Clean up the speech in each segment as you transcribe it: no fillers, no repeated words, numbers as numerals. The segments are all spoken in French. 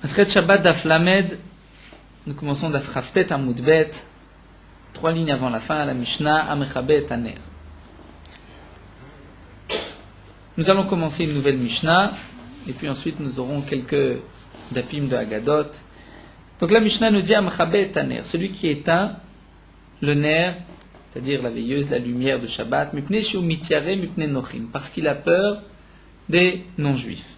Masechet Shabbat Daf Lamed, nous commençons Daf Chaftet Amud Bet, 3 lignes avant la fin, la Mishnah, Amechabe Taner. Nous allons commencer une nouvelle Mishnah, et puis ensuite nous aurons quelques dapim de Haggadot. Donc la Mishnah nous dit Amechabe Taner, celui qui éteint le ner, c'est-à-dire la veilleuse, la lumière de Shabbat, Mipnei Shu Mityare Mipnei Nochim, parce qu'il a peur des non-juifs.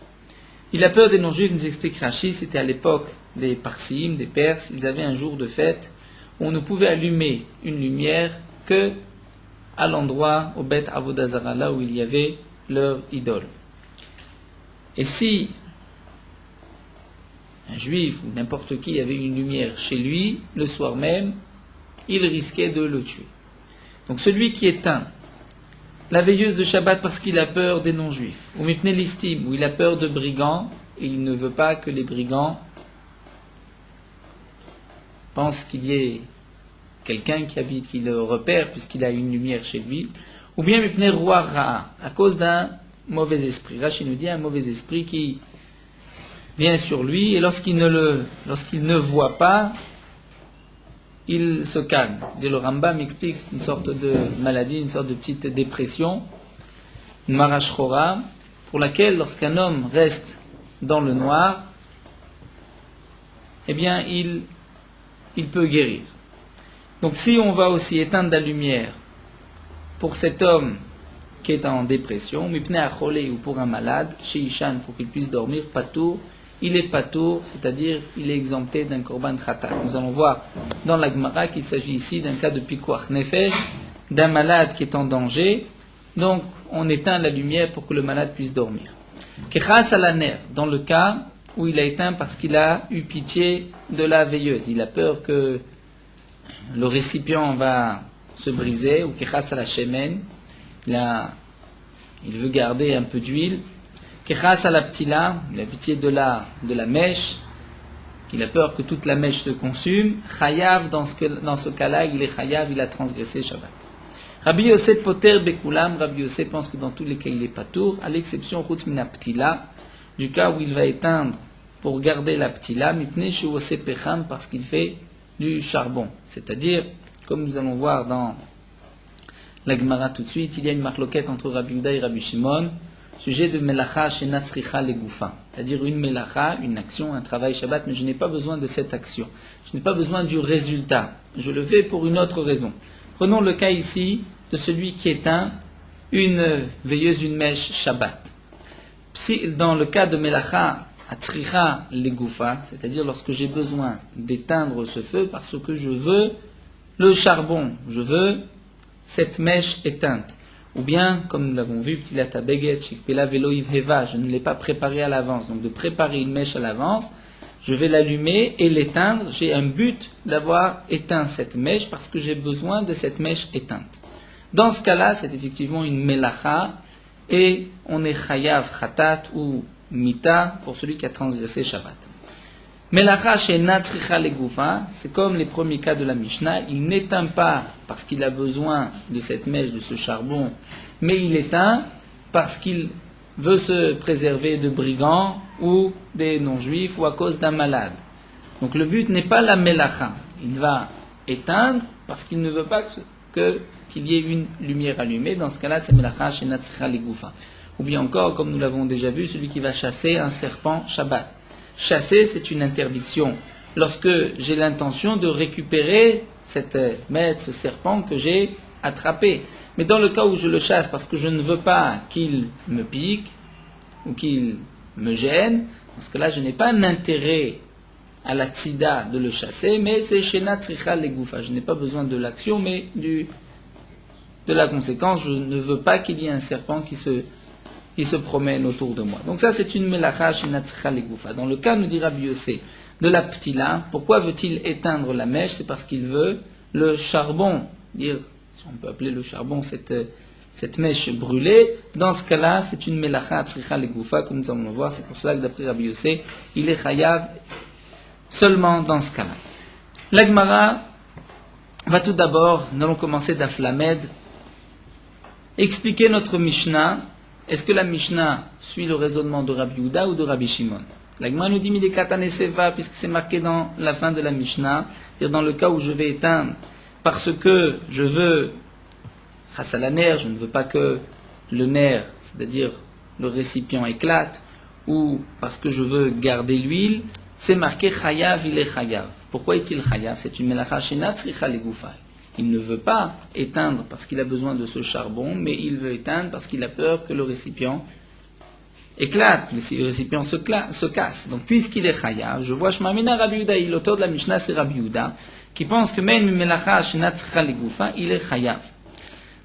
Il a peur des non-juifs, nous explique Rashi, c'était à l'époque des Parsim, des Perses, ils avaient un jour de fête où on ne pouvait allumer une lumière que à l'endroit, au Beth Avodah Zara, là où il y avait leur idole. Et si un juif ou n'importe qui avait une lumière chez lui, le soir même, il risquait de le tuer. Donc celui qui éteint la veilleuse de Shabbat parce qu'il a peur des non-juifs, ou mipnei listim, où il a peur de brigands, et il ne veut pas que les brigands pensent qu'il y ait quelqu'un qui habite, qui le repère, puisqu'il a une lumière chez lui, ou bien mipnei roi ra'a, à cause d'un mauvais esprit. Rashi nous dit un mauvais esprit qui vient sur lui, et lorsqu'il ne voit pas, il se calme. Le Rambam explique une sorte de maladie, une sorte de petite dépression, une marashchora, pour laquelle lorsqu'un homme reste dans le noir, eh bien il peut guérir. Donc si on va aussi éteindre la lumière pour cet homme qui est en dépression, mipnei acholé, ou pour un malade, chez Ishan, pour qu'il puisse dormir, patour, il est patour, c'est-à-dire il est exempté d'un korban khatat. Nous allons voir dans la Gemara qu'il s'agit ici d'un cas de pikuach nefesh, d'un malade qui est en danger, donc on éteint la lumière pour que le malade puisse dormir. Kechas alaner, dans le cas où il a éteint parce qu'il a eu pitié de la veilleuse, il a peur que le récipient va se briser, ou kechas ala shemen, il veut garder un peu d'huile. Kechas ala ptila, il a pitié de la mèche, il a peur que toute la mèche se consume. Chayav, dans ce cas-là, il est chayav, il a transgressé Shabbat. Rabbi Yossé poter bekulam, Rabbi Yossé pense que dans tous les cas il est patour, à l'exception chutz mina ptila, du cas où il va éteindre pour garder la ptila, mipnei shu osé pecham, parce qu'il fait du charbon. C'est-à-dire, comme nous allons voir dans la Gemara tout de suite, il y a une marloquette entre Rabbi Yehuda et Rabbi Shimon, sujet de melacha shenat tzricha legoufa, c'est-à-dire une melacha, une action, un travail Shabbat, mais je n'ai pas besoin de cette action. Je n'ai pas besoin du résultat. Je le fais pour une autre raison. Prenons le cas ici de celui qui éteint une veilleuse, une mèche Shabbat. Dans le cas de melacha tzricha legoufa, c'est-à-dire lorsque j'ai besoin d'éteindre ce feu parce que je veux le charbon, je veux cette mèche éteinte. Ou bien, comme nous l'avons vu, je ne l'ai pas préparé à l'avance. Donc de préparer une mèche à l'avance, je vais l'allumer et l'éteindre. J'ai un but d'avoir éteint cette mèche parce que j'ai besoin de cette mèche éteinte. Dans ce cas-là, c'est effectivement une melacha et on est chayav khatat ou mita pour celui qui a transgressé Shabbat. Melacha she'ena tzricha legoufa, c'est comme les premiers cas de la Mishnah, il n'éteint pas parce qu'il a besoin de cette mèche, de ce charbon, mais il éteint parce qu'il veut se préserver de brigands ou des non-juifs ou à cause d'un malade. Donc le but n'est pas la melacha, il va éteindre parce qu'il ne veut pas qu'il y ait une lumière allumée, dans ce cas-là c'est melacha she'ena tzricha legoufa. Ou bien encore, comme nous l'avons déjà vu, celui qui va chasser un serpent Shabbat. Chasser, c'est une interdiction. Lorsque j'ai l'intention de récupérer cette bête, ce serpent que j'ai attrapé. Mais dans le cas où je le chasse parce que je ne veux pas qu'il me pique ou qu'il me gêne, parce que là je n'ai pas un intérêt à la tzida de le chasser, mais c'est shena tzricha legoufa. Je n'ai pas besoin de l'action, mais de la conséquence. Je ne veux pas qu'il y ait un serpent qui se promène autour de moi. Donc ça, c'est une melacha shenat tzricha legoufa. Dans le cas, nous dit Rabbi Yossé, de la ptila, pourquoi veut-il éteindre la mèche? C'est parce qu'il veut le charbon, dire, si on peut appeler le charbon cette mèche brûlée. Dans ce cas-là, c'est une melacha tzricha legoufa, comme nous allons le voir. C'est pour cela que d'après Rabbi Yossé, il est chayav seulement dans ce cas-là. La Gemara va tout d'abord, nous allons commencer Daf Lamed, expliquer notre Mishnah. Est-ce que la Mishnah suit le raisonnement de Rabbi Yehuda ou de Rabbi Shimon? La Gemara nous dit Midekatan Seva, puisque c'est marqué dans la fin de la Mishnah, c'est-à-dire dans le cas où je vais éteindre parce que je veux, grâce à la nerf, je ne veux pas que le nerf, c'est-à-dire le récipient éclate, ou parce que je veux garder l'huile, c'est marqué Chayav, il est Chayav. Pourquoi est-il Chayav? C'est une melacha shenat tzricha legufay. Il ne veut pas éteindre parce qu'il a besoin de ce charbon, mais il veut éteindre parce qu'il a peur que le récipient éclate, que le récipient se casse. Donc, puisqu'il est chayav, je vois Shmamina Rabbi Yehuda, l'auteur de la Mishnah, c'est Rabbi Yehuda, qui pense que même melacha shenat tzricha legufay, il est chayav.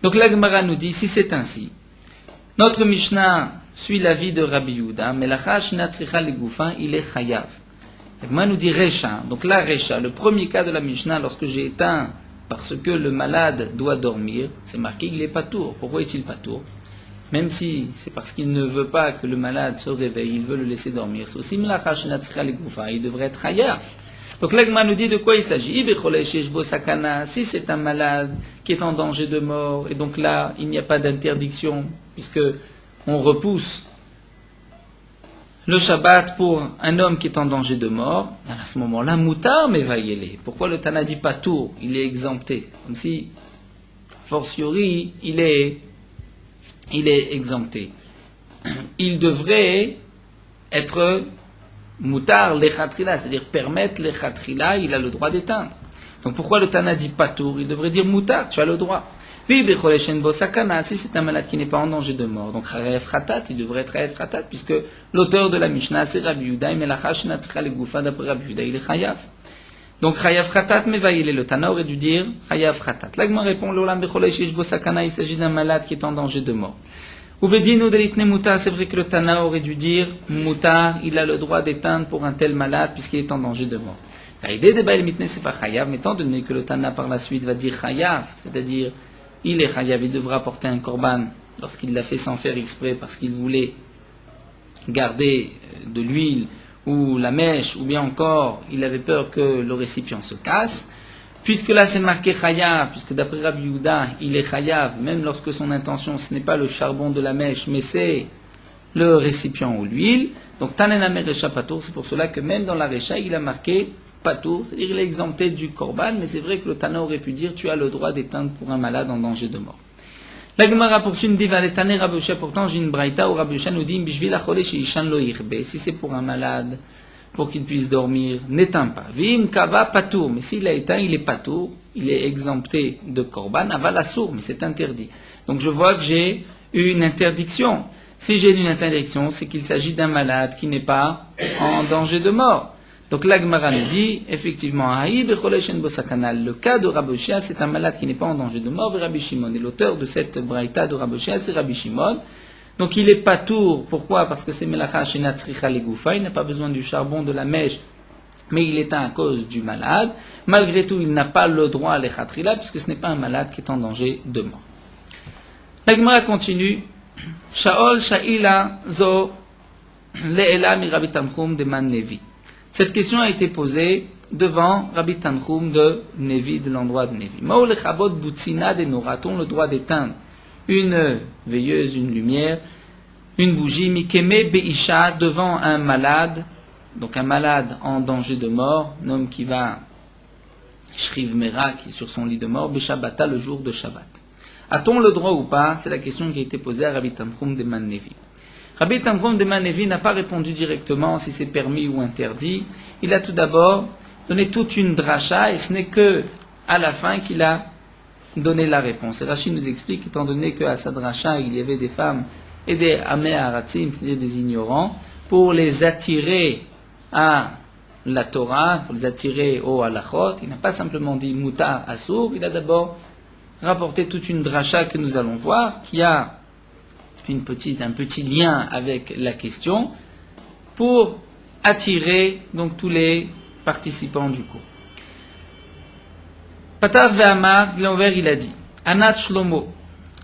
Donc, la Gemara nous dit, si c'est ainsi, notre Mishnah suit l'avis de Rabbi Yehuda, melacha shenat tzricha legufay, il est chayav. La Gemara nous dit Recha. Donc là, Recha, le premier cas de la Mishnah, lorsque j'ai éteint parce que le malade doit dormir, c'est marqué qu'il est patour. Pourquoi est-il patour? Même si c'est parce qu'il ne veut pas que le malade se réveille, il veut le laisser dormir. C'est aussi melacha shenat tzricha legufay, il devrait être chayav. Donc l'Agma nous dit de quoi il s'agit. Si c'est un malade qui est en danger de mort, et donc là, il n'y a pas d'interdiction, puisque on repousse le Shabbat pour un homme qui est en danger de mort, à ce moment-là, moutar mais va y aller. Pourquoi le Tana dit patour? Il est exempté. Comme si, fortiori, il est exempté. Il devrait être moutar lechatrila, c'est-à-dire permettre lechatrila, il a le droit d'éteindre. Donc pourquoi le Tana dit patour? Il devrait dire moutar, tu as le droit. Si c'est un malade qui n'est pas en danger de mort, donc Chayav Khatat, il devrait être Chayav Khatat, puisque l'auteur de la Mishnah, c'est Rabbi Yehuda, mais la Chashna Tzricha Legufay, d'après Rabbi Yehuda, il est Chayav. Donc Chayav Khatat, mais va y aller. Le Tana aurait dû dire Chayav Khatat. L'Agma répond L'Olam Becholei Sheish Bo Sakana, il s'agit d'un malade qui est en danger de mort. Ubedinu Delitne Mutar, c'est vrai que le Tana aurait dû dire Mutar, il a le droit d'éteindre pour un tel malade, puisqu'il est en danger de mort. L'idée de Baal Mitne, c'est pas Chayav, mais étant donné que le Tana par la suite va dire Chayav, c'est-à-dire il est chayav, il devra apporter un korban lorsqu'il l'a fait sans faire exprès parce qu'il voulait garder de l'huile ou la mèche, ou bien encore il avait peur que le récipient se casse. Puisque là c'est marqué chayav, puisque d'après Rabbi Yehuda, il est chayav, même lorsque son intention ce n'est pas le charbon de la mèche, mais c'est le récipient ou l'huile. Donc Tanename Recha Patour, c'est pour cela que même dans la Recha, il a marqué Patour, c'est-à-dire il est exempté du korban, mais c'est vrai que le Tana aurait pu dire tu as le droit d'éteindre pour un malade en danger de mort. La Gemara poursuit, dit Valetane Rabbi Yehuda, pourtant j'ai une braïta où Rabbi Yehuda nous dit Bishvil achole sheishan lo yirbe, si c'est pour un malade, pour qu'il puisse dormir, n'éteins pas. Vim kava patour, mais s'il a éteint, il est patour, il est exempté de korban, aval assour, mais c'est interdit. Donc je vois que j'ai une interdiction. Si j'ai une interdiction, c'est qu'il s'agit d'un malade qui n'est pas en danger de mort. Donc l'Agmara nous dit, effectivement, le cas de Rabbi Yehuda, c'est un malade qui n'est pas en danger de mort, et Rabbi Shimon. Et l'auteur de cette braïta de Rabbi Yehuda, c'est Rabbi Shimon. Donc il est patour, pourquoi? Parce que c'est melacha shenat tzricha legufay, il n'a pas besoin du charbon, de la mèche, mais il éteint à cause du malade. Malgré tout, il n'a pas le droit à l'echatrila, puisque ce n'est pas un malade qui est en danger de mort. L'Agmara continue, Shaol Sha'ila zo le'ela mi Rabbi Tanchum de Man Nevi. Cette question a été posée devant Rabbi Tanchum de Nevi, de l'endroit de Nevi. Ma'o lechabot butzina de noraton, le droit d'éteindre une veilleuse, une lumière, une bougie, mikeme beisha, devant un malade, donc un malade en danger de mort, un homme qui va shriv mera, qui est sur son lit de mort, beshabata, le jour de Shabbat. A-t-on le droit ou pas? C'est la question qui a été posée à Rabbi Tanchum de Man Nevi. Rabbi Tanchum de Man Nevi n'a pas répondu directement si c'est permis ou interdit. Il a tout d'abord donné toute une dracha, et ce n'est que à la fin qu'il a donné la réponse. Et Rashi nous explique, étant donné qu'à sa dracha, il y avait des femmes et des amé haratzim, c'est-à-dire des ignorants, pour les attirer à la Torah, pour les attirer au halachot, il n'a pas simplement dit mutar assour, il a d'abord rapporté toute une dracha que nous allons voir, qui a un petit lien avec la question, pour attirer donc tous les participants du cours. Patav ve'amar, l'envers il a dit, Anat Shlomo,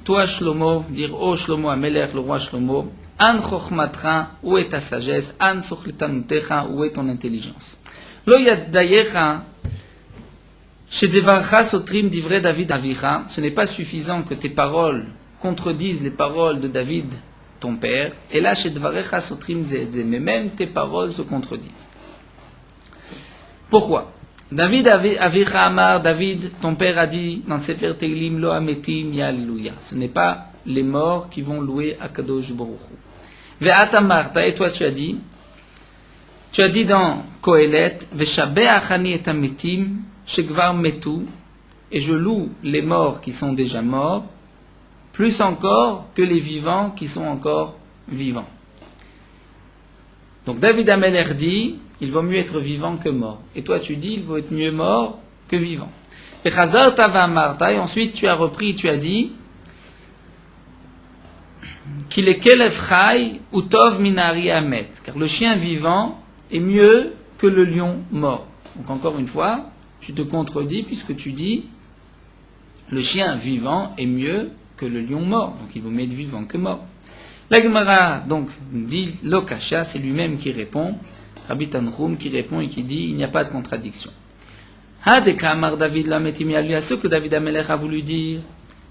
toi Shlomo, dire oh Shlomo Amelech, le roi Shlomo, An chokhmatra, où est ta sagesse, An sochlitanutecha, où est ton intelligence. Lo yadayecha, shedevarcha sotrim divrei David avicha, ce n'est pas suffisant que tes paroles contredisent les paroles de David, ton père, et là, chez Dvarecha Sotrim Zedze, mais même tes paroles se contredisent. Pourquoi? David, Avicha Amar, David, ton père a dit dans Sefer Teilim, Lo Ametim, Ya Alléluia. Ce n'est pas les morts qui vont louer Akadosh Baruch Hu. Ve'at Amarta, et toi tu as dit dans Kohelet, Ve'shabeachani et Ametim, Shekvar Metu, et je loue les morts qui sont déjà morts, plus encore que les vivants qui sont encore vivants. Donc David Amelech dit, il vaut mieux être vivant que mort. Et toi tu dis, il vaut être mieux mort que vivant. Et ensuite tu as repris, tu as dit, qu'il est Kelev Chai ou Tov Minari Amet, car le chien vivant est mieux que le lion mort. Donc encore une fois, tu te contredis puisque tu dis, le chien vivant est mieux que le lion mort. Donc il vaut mieux être vivant que mort. La Gemara donc dit Lokasha, c'est lui-même qui répond, Rabbi Tanchum qui répond et qui dit il n'y a pas de contradiction. Hadekamar David Lametim Yalu, à ce que David Amelech a voulu dire,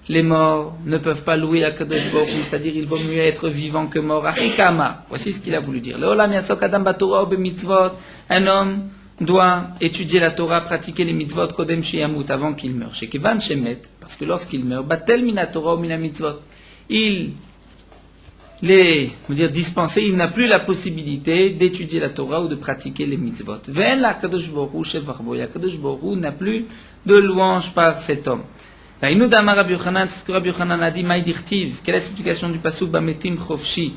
les morts ne peuvent pas louer Akadosh Baruch Hu, c'est-à-dire il vaut mieux être vivant que mort. Achikama, voici ce qu'il a voulu dire. Leolam yasok adam batorah b'mitzvot, un homme doit étudier la Torah, pratiquer les mitzvot kodem sheyamut, avant qu'il meure. Shekevan shemet, parce que lorsqu'il meurt, batel mina Torah ou mina mitzvot, il dispensé, il n'a plus la possibilité d'étudier la Torah ou de pratiquer les mitzvot. Ve'en la Kadosh Baruch Hu shevarbo, Kadosh Baruch Hu n'a plus de louange par cet homme. Vaïnou damar Rabbi Yochanan, c'est ce que Rabbi Yochanan a dit, maïdirtiv, quelle est la signification du pasuk bametim chofshi,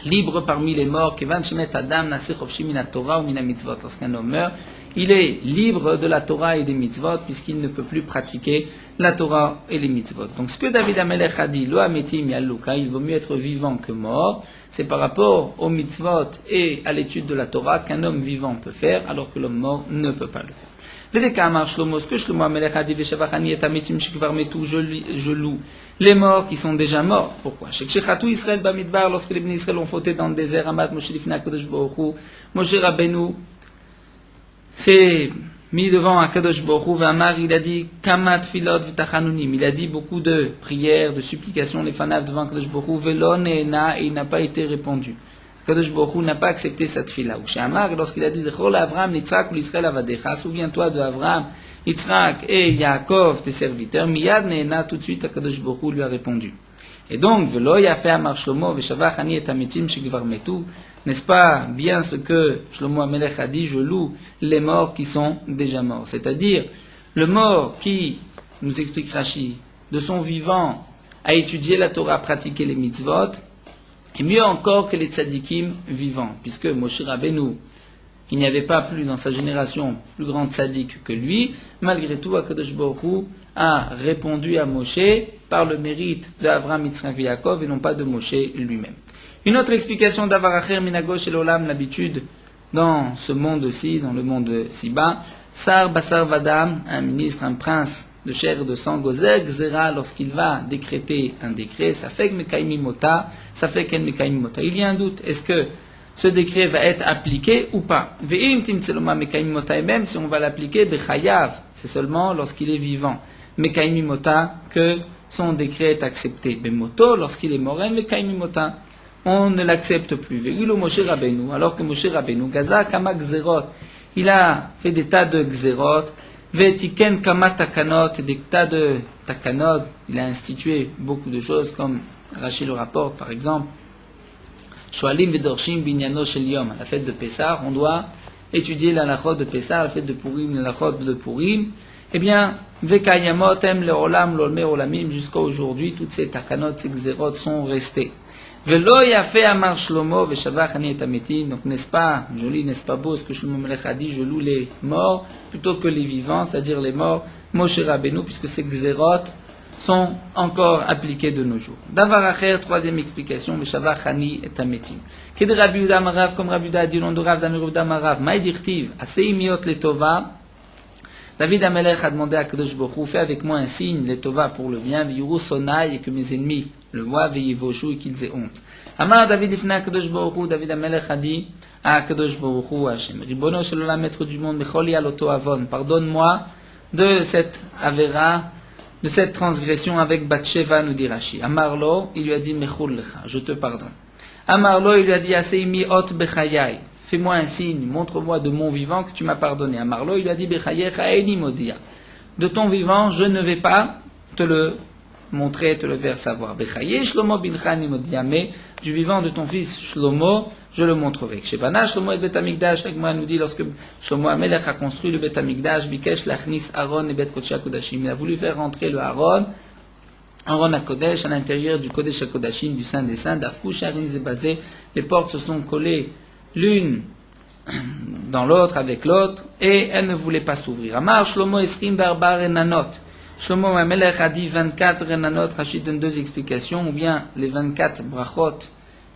libre parmi les morts, kevan shemet adam nase chofshi mina Torah ou mina mitzvot, lorsqu'un homme meurt, il est libre de la Torah et des mitzvot, puisqu'il ne peut plus pratiquer la Torah et les mitzvot. Donc ce que David Amelech a dit, lo ametim yaluka, il vaut mieux être vivant que mort, c'est par rapport aux mitzvot et à l'étude de la Torah qu'un homme vivant peut faire, alors que l'homme mort ne peut pas le faire. Vedeka Shlomo, ce que Shlomo Amelech a dit, veshavachani et ametim shekvar metu, je loue les morts qui sont déjà morts. Pourquoi? Shekshechatu Israël bamidbar, lorsque les bénis Israël ont fauté dans le désert, Amad Moshe lifnei Kadosh Baruch Hu, Moshe Rabbeinu s'est mis devant Akadosh Baruch Hu, V'amar, il a dit Kamat filot v'tachanunim, il a dit beaucoup de prières, de supplications, les fanav devant Akadosh Baruch Hu, Velo ne'ena, et il n'a pas été répondu. Akadosh Baruch Hu n'a pas accepté cette fila. Ou chez Amar, lorsqu'il a dit Zechor Avram, Yitzhak ou l'Israël avadecha, souviens-toi de Avram, Yitzhak et Yaakov, tes serviteurs, Miyad ne'ena, tout de suite Akadosh Baruch Hu lui a répondu. Et donc, Velo yafe amar Shlomo, Veshavach ani et ametim shekvar metu, n'est-ce pas bien ce que Shlomo Amelech a dit, je loue les morts qui sont déjà morts. C'est-à-dire, le mort qui, nous explique Rashi, de son vivant, a étudié la Torah, pratiqué les mitzvot, est mieux encore que les tzadikim vivants. Puisque Moshe Rabbeinu, il n'y avait pas plus dans sa génération plus grand tzadik que lui, malgré tout, Akadosh Baruch Hu a répondu à Moshe par le mérite d'Avraham, Yitzhak et Yaakov et non pas de Moshe lui-même. Une autre explication d'Avaracher Minagosh et l'Olam, l'habitude dans ce monde aussi, dans le monde si bas, Sar Basar Vadam, un ministre, un prince de chair et de sang, Gozer Gzera, lorsqu'il va décréter un décret, ça fait que Mekaimimota, ça fait qu'en Mekaimimota. Il y a un doute, est-ce que ce décret va être appliqué ou pas? Ve'im Timtseloma Mekaimimota, et même si on va l'appliquer, Bechayav, c'est seulement lorsqu'il est vivant. Mekaimimota, que son décret est accepté. Bemoto, lorsqu'il est mort, Mekaimimota, on ne l'accepte plus. Ve'ilo Moshe Rabbeinu, alors que Moshe Rabbeinu, Gaza Kama Gzerot, il a fait des tas de Gzerot, Ve'tiken Kama Takanot, des tas de Takanot, il a institué beaucoup de choses, comme Rachid le rapporte, par exemple, Shoalim Vedorshim Binyano Shel Yom, à la fête de Pessah, on doit étudier la lachot de Pessah, la fête de Purim, la lachot de Purim, eh bien, Vekayamot Em Leolam Lolmer Olamim, jusqu'à aujourd'hui, toutes ces Takanot, ces Gzerot sont restées. Velo yafe amar Shlomo veshavach ani et ametim. Donc n'est-ce pas joli, n'est-ce pas beau ce que Shlomo Melech a dit, je loue les morts plutôt que les vivants, c'est-à-dire les morts, Moshe Rabbeinu, puisque ces gzerot sont encore appliqués de nos jours. Davar acher, troisième explication, veshavach ani et ametim. Ked Rabbi Yehuda Amarav, comme Rabbi Yehuda a dit, l'on de Rav d'Amirov d'Amarav, maïdirtiv, aseimiot letova. David Amelech a demandé à Kadosh Baruch Hu, fais avec moi un signe, les tova pour le bien, v'yuru sonai, et que mes ennemis le voient, v'yivoshu, et qu'ils aient honte. Amar David ifna Kadosh Baruch Hu, David Amelech a dit à Kadosh Baruch Hu, Hashem, Ribono Shel maître du monde, Mechol yaloto avon, pardonne-moi de cette avera de cette transgression avec Bathsheba, nous dit Rashi. Amarlo, il lui a dit, Mechul lecha, je te pardonne. Amarlo, il lui a dit, Aseimi ot bechayai, fais-moi un signe, montre-moi de mon vivant que tu m'as pardonné. Amarlo, il lui a dit, Bechayecha eni modia, de ton vivant, je ne vais pas te le montrer, te le faire savoir. Bechaye Shlomo bilcha ni modia, mais du vivant de ton fils Shlomo, je le montrerai. Shebana Shlomo et Bet Hamikdash, l'Agma nous dit, lorsque Shlomo Amelech a construit le Bet Hamikdash, Bikesh lachnis Aaron et Bet Kodesh HaKodashim, il a voulu faire rentrer le Aaron HaKodesh, à l'intérieur du Kodesh HaKodashim, du Saint des Saints, d'Afrou Sharin Zebazé, les portes se sont collées l'une dans l'autre, avec l'autre, et elles ne voulaient pas s'ouvrir. Amar Shlomo Esrim Barbar Renanot. Shlomo Amelech a dit 24 Renanot, Rachid donne deux explications, ou bien les 24 brachot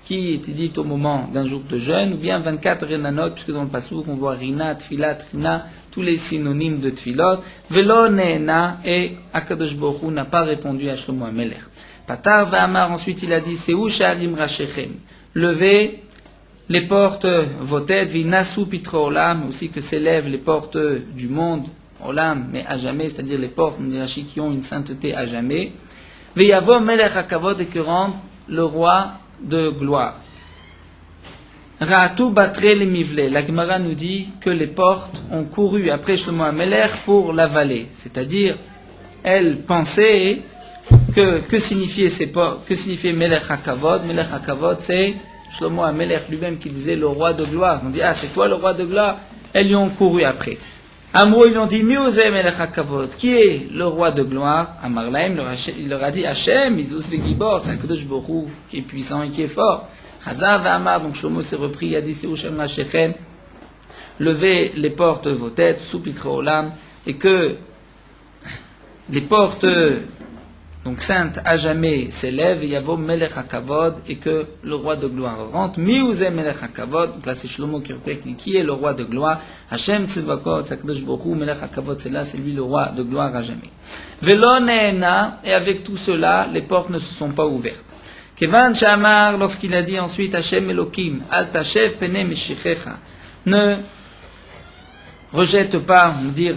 qui étaient dites au moment d'un jour de jeûne, ou bien 24 Renanot, puisque dans le Passouk on voit Rina, Tfilat, Rina, tous les synonymes de Tfilot, Velo Neena, et Akadosh Baruch Hu n'a pas répondu à Shlomo Amelech. Patar Va'amar, ensuite il a dit, Seou Sha'arim Rashechem, levez les portes vos têtes, Vinasu Pitro Olam, aussi que s'élèvent les portes du monde, Olam, mais à jamais, c'est-à-dire les portes qui ont une sainteté à jamais. Veyavo Melech HaKavod, et que rentre le roi de gloire. Ra'atu Batre le Mivle, la Gemara nous dit que les portes ont couru après Shlomo HaMelech pour l'avaler, c'est-à-dire elles pensaient que signifiait ces portes, que signifiait Melech HaKavod. Melech HaKavod, c'est Shlomo HaMelech lui-même qui disait le roi de gloire. On dit, ah, c'est toi le roi de gloire? Elles lui ont couru après. Amro, ils lui ont dit, Miouze Melech HaKavod, qui est le roi de gloire? Amar Laim, il leur a dit, Hachem, Izus Vegibor, c'est un Kadosh Baruch Hu qui est puissant et qui est fort. Hazar Va'amar, donc Shlomo s'est repris, il a dit, Seou Shem Rashechem, levez les portes de vos têtes, sous Pitre Olam, et que les portes donc sainte à jamais s'élève, et Yavo Melech HaKavod, et que le roi de gloire rentre. Miouze Melech HaKavod, donc là c'est Shlomo qui reprend, qui est le roi de gloire? Hashem Tzivakot, Akadosh Baruch Hu, Melech HaKavod, c'est là, c'est lui le roi de gloire à jamais. Velo Neena, et avec tout cela, les portes ne se sont pas ouvertes. Kevan Shamar, lorsqu'il a dit ensuite Hashem Elokim, Al Tashev Pene Meshichecha, ne rejette pas, on dire,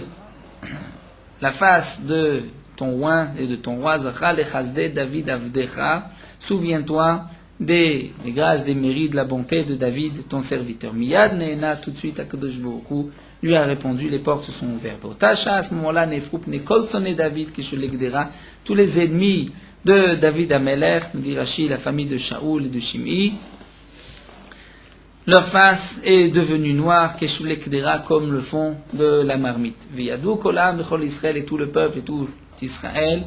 la face de ton roi et de ton roi, Zachal et Chasdé, David Avdecha, souviens-toi des grâces, des mérites, de la bonté de David, ton serviteur. Miyad Neena, tout de suite, Akadosh Baruch Hu lui a répondu, les portes se sont ouvertes. Tacha, à ce moment-là, Nefroup, Nekol sonné David, Kishulegdera, tous les ennemis de David Amelech, nous dit Rashi, la famille de Shaoul et de Shim'i, leur face est devenue noire, Keshulekdera, comme le fond de la marmite. Viyadou Kolam, Bechol Israël, et tout le peuple et tout Israël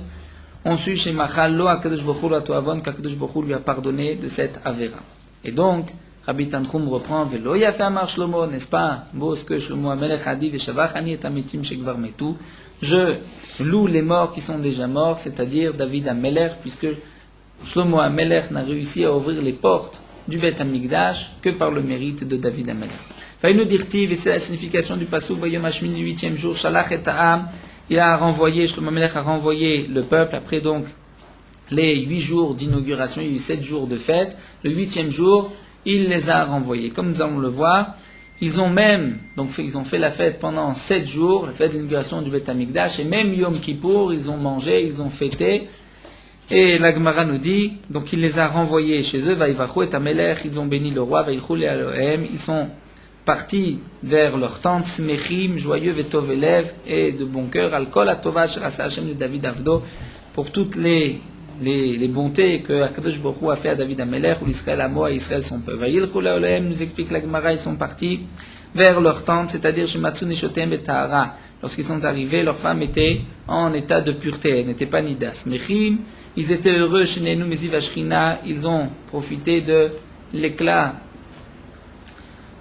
ont su chez Machal Lo Akadosh Baruch Hu la Toavon, qu'Akadosh Baruch Hu lui a pardonné de cette avéra. Et donc, Rabbi Tanchum reprend, Velo Yafe Amar Shlomo, n'est-ce pas beau ce que Shlomo Amelech a dit, Veshavach Ani et Ametim Shekvar Metu, je loue les morts qui sont déjà morts, c'est-à-dire David Amelech, puisque Shlomo Amelech n'a réussi à ouvrir les portes du Bet Hamikdash que par le mérite de David Amelech. Faïnou dirtiv, et c'est la signification du Passouk, Vayom Hashmin, le 8e jour, Shalach et Ta'am, il a renvoyé, Shlomo Amelech a renvoyé le peuple, après donc les 8 jours d'inauguration, il y a eu 7 jours de fête, le 8e jour, il les a renvoyés. Comme nous allons le voir, ils ont fait la fête pendant 7 jours, la fête d'inauguration du Bet Hamikdash, et même Yom Kippour, ils ont mangé, ils ont fêté, et la Gemara nous dit, donc il les a renvoyés chez eux, Vaïvachu et Amelech, ils ont béni le roi, Vaïchou et Elohem, ils sont partis vers leur tente, Smechim, joyeux, Vetov Elev, et de bon cœur, Alkol, Atova, Sherasa Hashem de David Avdo, pour toutes les bontés que Akadosh Baruch Hu a fait à David Amelech, ou l'Israël Amo, à Israël son peuple. Vaïchou et Elohem, nous explique la Gemara, ils sont partis vers leur tente, c'est-à-dire chez Matsu Neshotem et Tahara. Lorsqu'ils sont arrivés, leurs femmes étaient en état de pureté, elles n'étaient pas nidas. Mechim, ils étaient heureux chez Nenu Mesiv Ashrina, ils ont profité de l'éclat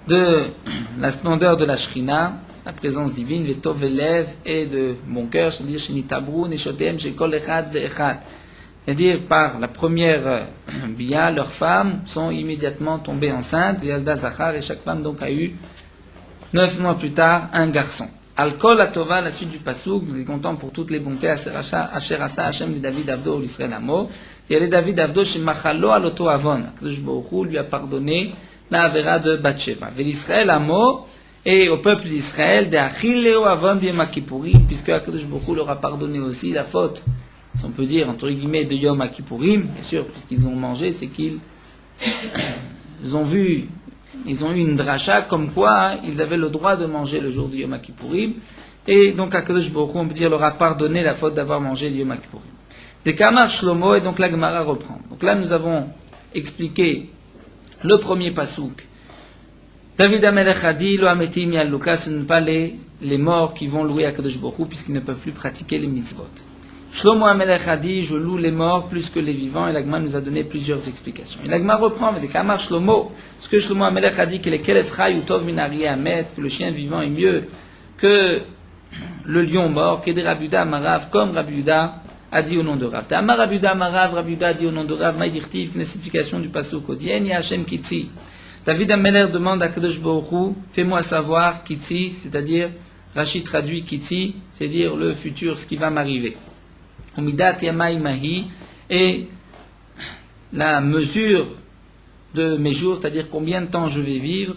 de la splendeur de la Shrina, la présence divine, les Tov Elev et de bon cœur, c'est-à-dire chez Nitabru, Neshotem, chez Kol Echad Ve'echad. C'est-à-dire par la première bia, leurs femmes sont immédiatement tombées enceintes, Yalda Zachar, et chaque femme donc a eu 9 mois plus tard un garçon. Al-Kol Atova, la suite du Passouk, nous est content pour toutes les bontés, Asher Asa Hashem de David Avdo, l'Israël Amo. Il y a les David Avdo chez Machalo Aloto Avon. Akadosh Baruch Hu lui a pardonné la Avera de Bathsheba. Et l'Israël Amo, et au peuple d'Israël, de Achilleo Avon de Yom Kippourim, puisque Akadosh Baruch Hu leur a pardonné aussi la faute si on peut dire, entre guillemets, de Yom Kippourim, bien sûr, puisqu'ils ont mangé, c'est qu'ils ils ont eu une dracha comme quoi ils avaient le droit de manger le jour du Yom Kippourim, et donc HaKadosh Baruch Hu, on peut dire, leur a pardonné la faute d'avoir mangé le Yom Kippourim. Des Kamar Shlomo, et donc la Gemara reprend. Donc là, nous avons expliqué le premier pasouk. David Amelech a dit, Lo ametim yalluka, ce ne sont pas les morts qui vont louer HaKadosh Baruch Hu, puisqu'ils ne peuvent plus pratiquer les mitzvot. Shlomo Amelech a dit, je loue les morts plus que les vivants, et l'Agma nous a donné plusieurs explications. Et l'Agma reprend, mais des Kamar Shlomo, ce que Shlomo Amelech a dit, que les Kelefraï ou Tov Minari Amet, que le chien vivant est mieux que le lion mort, que des Rabuda Amarav, comme Rabuda a dit au nom de Rav. Amar Rabuda Amarav, Rabuda a dit au nom de Rav, Maïdirtiv, une explication du Pasuk Odien, Yahashem Kitsi. David Ameler demande à Kadosh Baruch Hu, fais-moi savoir Kitsi, c'est-à-dire, Rachid traduit Kitsi, c'est-à-dire le futur, ce qui va m'arriver. Umidat Yamai Mahi, et la mesure de mes jours, c'est-à-dire combien de temps je vais vivre.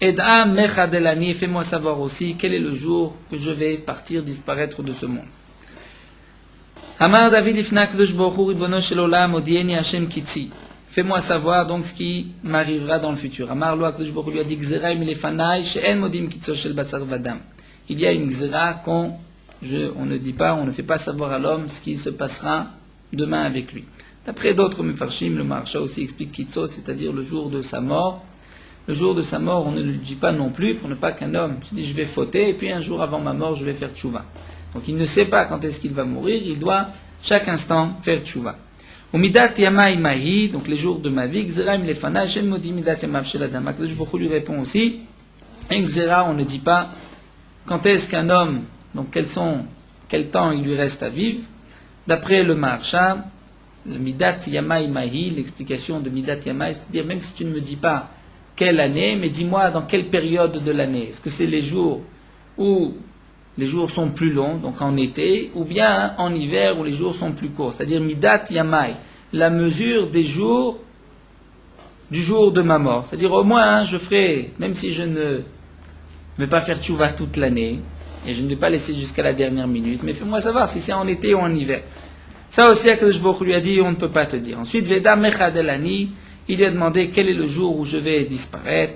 Ed'a Mechadelani, fais-moi savoir aussi quel est le jour que je vais partir, disparaître de ce monde. Amar David Ifna Kadosh Baruch Hu, Ribono Shel Olam, Odieni Hashem Kitsi. Fais-moi savoir donc ce qui m'arrivera dans le futur. Amar Lo HaKadosh Baruch Hu lui a dit Gzera Milefanai, She'en Modim Kitso Shel Basar Vadam. Il y a une Gzera on ne dit pas, on ne fait pas savoir à l'homme ce qui se passera demain avec lui. D'après d'autres Mefarshim, le Maharsha aussi explique Kitso, c'est-à-dire le jour de sa mort. Le jour de sa mort, on ne le dit pas non plus, pour ne pas qu'un homme se dise je vais fauter, et puis un jour avant ma mort, je vais faire tchouva. Donc il ne sait pas quand est-ce qu'il va mourir, il doit chaque instant faire tchouva. Umidat yamai mahi, donc les jours de ma vie, Gzeraim lefana, Shem modi midat yamav shel adam. HaKadosh Baruch Hu lui répond aussi, et Gzera, on ne dit pas quand est-ce qu'un homme, donc quel temps il lui reste à vivre. D'après le Maharsha, le midat yamai mahi, l'explication de midat yamai, c'est-à-dire même si tu ne me dis pas quelle année, mais dis-moi dans quelle période de l'année. Est-ce que c'est les jours où les jours sont plus longs, donc en été, ou bien en hiver où les jours sont plus courts, c'est-à-dire midat yamai, la mesure des jours du jour de ma mort. C'est-à-dire au moins je ferai, même si je ne vais pas faire tchouva toute l'année, et je ne vais pas laisser jusqu'à la dernière minute, mais fais-moi savoir si c'est en été ou en hiver. Ça aussi, HaKadosh Baruch Hu lui a dit, on ne peut pas te dire. Ensuite, Veda Mechadelani, il lui a demandé quel est le jour où je vais disparaître.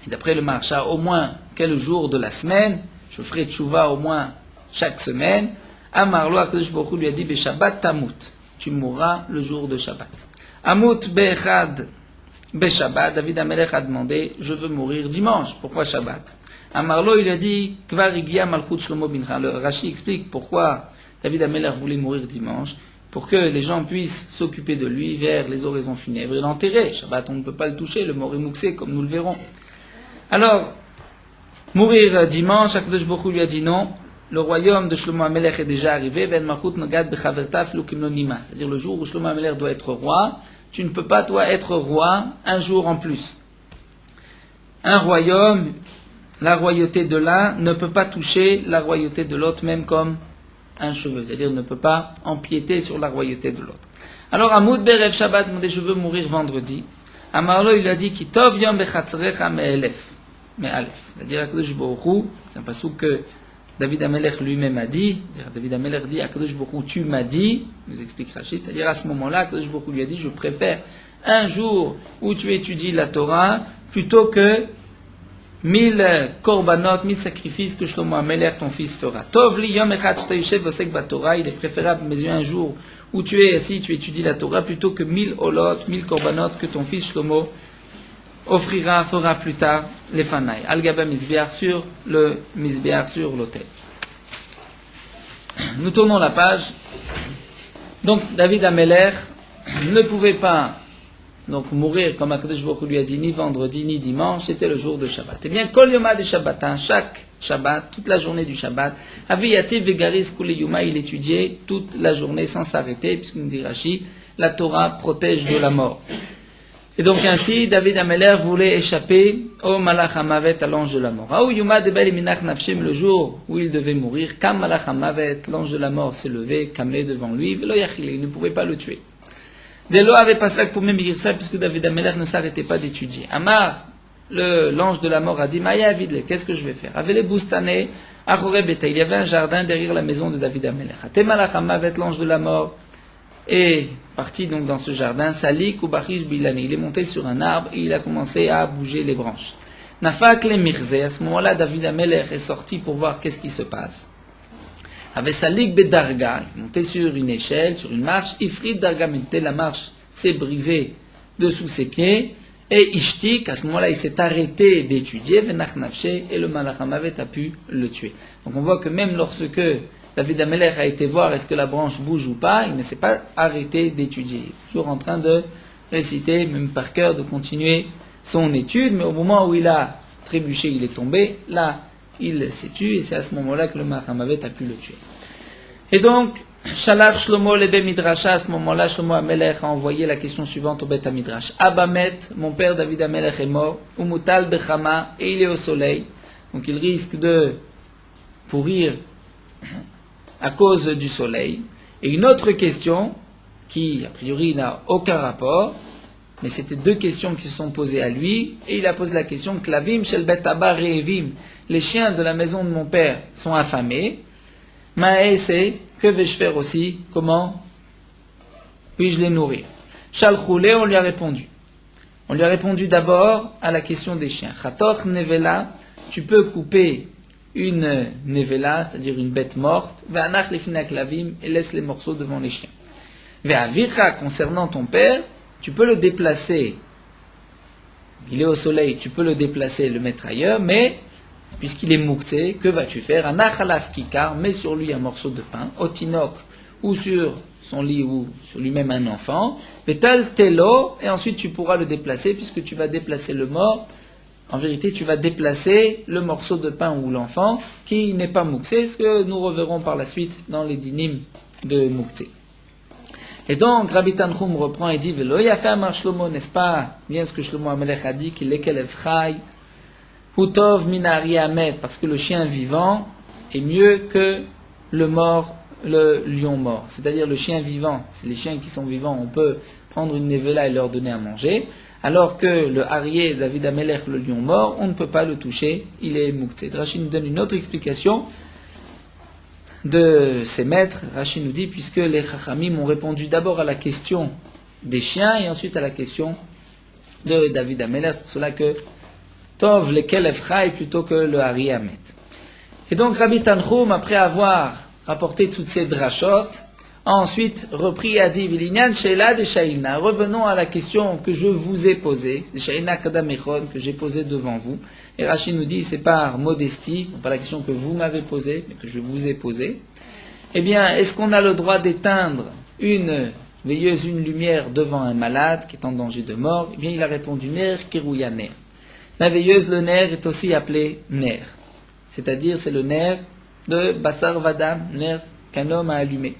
Et d'après le Maharsha, au moins quel jour de la semaine. Je ferai tchouva au moins chaque semaine. Amarlo HaKadosh Baruch Hu lui a dit Beshabbat tamut, tu mourras le jour de Shabbat. Amut be'echad Beshabbat, David Amelech a demandé je veux mourir dimanche. Pourquoi Shabbat? Amarlo il a dit Kvar igia malchut Shlomo bincha. Le Rashi explique pourquoi David Amelech voulait mourir dimanche, pour que les gens puissent s'occuper de lui vers les oraisons funèbres et l'enterrer. Shabbat, on ne peut pas le toucher, le mort est mouxé, comme nous le verrons. Alors, mourir dimanche, HaKadosh Baruch Hu lui a dit non, le royaume de Shlomo Amelech est déjà arrivé, c'est-à-dire le jour où Shlomo Amelech doit être roi, tu ne peux pas, toi, être roi un jour en plus. Un royaume, la royauté de l'un ne peut pas toucher la royauté de l'autre, même comme un cheveu, c'est-à-dire ne peut pas empiéter sur la royauté de l'autre. Alors, Amoud Berev Shabbat, je veux mourir vendredi. Amarlo, il a dit, Ki tov yom bechatzrecha me'elef. C'est-à-dire, HaKadosh Baruch Hu, c'est un passage que David Amelech lui-même a dit. David Amelech dit, HaKadosh Baruch Hu, tu m'as dit, nous explique Rachid, c'est-à-dire à ce moment-là, HaKadosh Baruch Hu lui a dit, je préfère un jour où tu étudies la Torah, plutôt que 1000 korbanot, 1000 sacrifices que Shlomo Amelech, ton fils, fera. Tov li yom echad shta yoshev vosek baTorah, il est préférable, mes yeux, un jour où tu es assis, tu étudies la Torah, plutôt que 1000 olot, 1000 korbanot que ton fils Shlomo fera plus tard les fanaï. Al-Gaba Mizbeach sur le Mizbeach sur l'autel. Nous tournons la page. Donc, David Amelech ne pouvait pas mourir, comme HaKadosh Baruch Hu lui a dit, ni vendredi, ni dimanche, c'était le jour de Shabbat. Eh bien, Kol Yoma de Shabbatin, chaque Shabbat, toute la journée du Shabbat, Aviyativ Vegaris Kule Yoma, il étudiait toute la journée sans s'arrêter, puisqu'il nous dit Rashi, la Torah protège de la mort. Et donc ainsi, David Amelech voulait échapper au Malach HaMavet, à l'ange de la mort. Aou Yuma Debel Minach Nafshim, le jour où il devait mourir, Kam Malach HaMavet, l'ange de la mort s'est levé, camé devant lui, Velo Yachile, il ne pouvait pas le tuer. Dès lors, avait passé pour même dire ça, puisque David Amelech ne s'arrêtait pas d'étudier. Amar, l'ange de la mort a dit, Maya Avidle, qu'est-ce que je vais faire? Avele Boustane, Achore Beta, il y avait un jardin derrière la maison de David Amelech. Atemalachama avec l'ange de la mort est parti donc dans ce jardin, Salik ou Bachish Bilani. Il est monté sur un arbre et il a commencé à bouger les branches. Nafak le Mirze, à ce moment-là, David Amelech est sorti pour voir qu'est-ce qui se passe. Avec Salik Bedarga, il est monté sur une échelle, sur une marche, Ifrit Darga, la marche s'est brisée dessous ses pieds. Et Ishtik, à ce moment-là, il s'est arrêté d'étudier, et le Malachamavet a pu le tuer. Donc on voit que même lorsque David Amelech a été voir est-ce que la branche bouge ou pas, il ne s'est pas arrêté d'étudier. Il est toujours en train de réciter, même par cœur, de continuer son étude, mais au moment où il a trébuché, il est tombé, là, il s'est tué, et c'est à ce moment-là que le Malachamavet a pu le tuer. Et donc, Shalach Shlomo lebe Midrasha, à ce moment-là, Shlomo Amelech a envoyé la question suivante au Bet Midrash. Abamet, mon père David Amelech est mort, Umutal Bechama, et il est au soleil. Donc il risque de pourrir à cause du soleil. Et une autre question, qui a priori n'a aucun rapport, mais c'était deux questions qui se sont posées à lui, et il a posé la question, Klavim shel Bet Abba Re'evim, les chiens de la maison de mon père sont affamés. Maëse, que vais-je faire aussi? Comment puis-je les nourrir? Shalchoulé, on lui a répondu. On lui a répondu d'abord à la question des chiens. Chatoch nevela, tu peux couper une nevela, c'est-à-dire une bête morte, ve'anach lefinak lavim, et laisse les morceaux devant les chiens. Ve'avircha, concernant ton père, tu peux le déplacer. Il est au soleil, tu peux le déplacer, le mettre ailleurs, mais puisqu'il est mouktsé, que vas-tu faire? Un achalaf kikar, mets sur lui un morceau de pain, otinok, ou sur son lit, ou sur lui-même un enfant, betal telo, et ensuite tu pourras le déplacer, puisque tu vas déplacer le mort. En vérité, tu vas déplacer le morceau de pain ou l'enfant qui n'est pas mouktsé, ce que nous reverrons par la suite dans les dinim de mouktsé. Et donc, Rabbi Tanchum reprend et dit, Velo yafa amar Shlomo, n'est-ce pas bien ce que Shlomo Amelech a dit, qu'il est kelev chai, Hutov minari amet, parce que le chien vivant est mieux que le lion mort. C'est-à-dire le chien vivant, c'est les chiens qui sont vivants, on peut prendre une nevela et leur donner à manger, alors que le Arié, David Amelech, le lion mort, on ne peut pas le toucher, il est mouktsé. Rachid nous donne une autre explication de ses maîtres. Rachid nous dit, puisque les Chachamim ont répondu d'abord à la question des chiens et ensuite à la question de David Amelech, c'est pour cela que Tov lequel Efraï plutôt que le Ari Amet. Et donc Rabbi Tanchum, après avoir rapporté toutes ces drachot, a ensuite repris et a dit Vilinyan Sheila de Shaina. Revenons à la question que je vous ai posée, de Shaina Kadamechon, que j'ai posée devant vous. Et Rachid nous dit, c'est par modestie, non pas la question que vous m'avez posée, mais que je vous ai posée. Eh bien, est-ce qu'on a le droit d'éteindre une veilleuse, une lumière devant un malade qui est en danger de mort? Eh bien, il a répondu Ner Kirouyaner. La veilleuse, le nerf, est aussi appelé nerf. C'est-à-dire, c'est le nerf de Basar Vadam, nerf qu'un homme a allumé.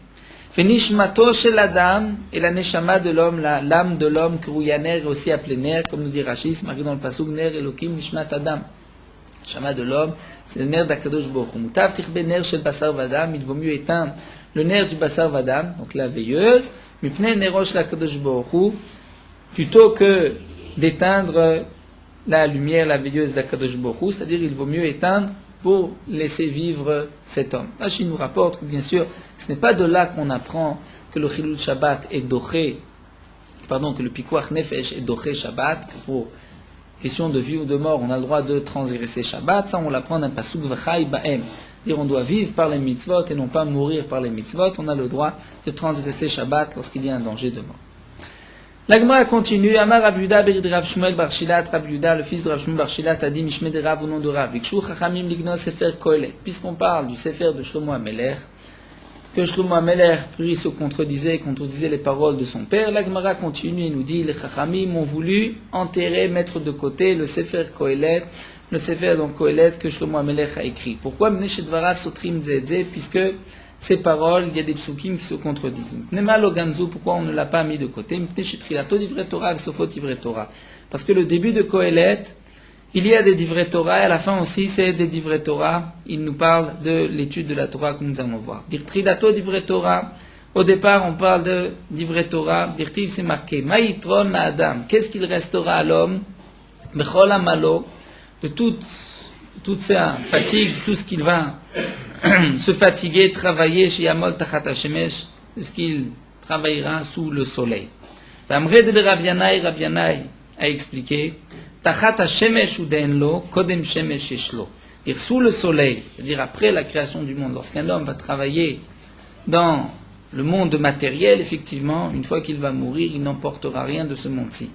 Fenishmato shel Adam, et la neshama de l'homme, l'âme de l'homme, Kirouyaner, est aussi appelée nerf, comme nous dit Rachid, marqué dans le pasuk, nerf Elokim Nishmat Adam. Neshama de l'homme, c'est le nerf d'Akadosh Baruch Hu. Mutav tichbe nerf shel Basar Vadam, il vaut mieux éteindre le nerf du Basar Vadam, donc la veilleuse, mipnei nerosh l'Akadosh Baruch Hu, plutôt que d'éteindre la lumière, la veilleuse d'Akadosh Baruch Hu, c'est-à-dire il vaut mieux éteindre pour laisser vivre cet homme. Rachid nous rapporte que bien sûr, ce n'est pas de là qu'on apprend que le Chilul Shabbat est doché, que le Pikuach Nefesh est doché Shabbat, que pour question de vie ou de mort, on a le droit de transgresser Shabbat. Ça, on l'apprend d'un pasuk V'chai Ba'em. Dire on doit vivre par les mitzvot et non pas mourir par les mitzvot. On a le droit de transgresser Shabbat lorsqu'il y a un danger de mort. La Gemara continue. Amar Rabbi Yehuda berid Rav Shmuel bar Shilat. Rabbi Yehuda, le fils de Rav Shmuel bar Shilat, a dit Mishmei de Rav au nom de Rav. Vikshu Chachamim lignos Sefer Kohelet. Puisqu'on parle du Sefer de Shlomo Amelech, que Shlomo Amelech lui se contredisait les paroles de son père, la Gemara continue et nous dit les Chachamim ont voulu enterrer, mettre de côté le Sefer Kohelet, le Sefer donc Kohelet que Shlomo Amelech a écrit. Pourquoi Mneshet Varav Sotrim Zedze, puisque ces paroles, il y a des psukim qui se contredisent. Pourquoi on ne l'a pas mis de côté? Parce que le début de Kohelet, il y a des divrei Torah, et à la fin aussi, c'est des divrei Torah. Il nous parle de l'étude de la Torah que nous allons voir. Dir trilato divrei Torah. Au départ, on parle de divrei Torah. Dirtiv, c'est marqué. Maïtron la Adam. Qu'est-ce qu'il restera à l'homme? Bechol amalo, de toute sa fatigue, tout ce qu'il va se fatiguer, travailler chez Yamol Tachat Hashemesh, de ce qu'il travaillera sous le soleil. V'amre de Rabbi Yannai a expliqué, Tachat Hashemesh udenlo, kodem shemesh yeshlo. Dire sous le soleil, c'est-à-dire après la création du monde, lorsqu'un homme va travailler dans le monde matériel, effectivement, une fois qu'il va mourir, il n'emportera rien de ce monde-ci.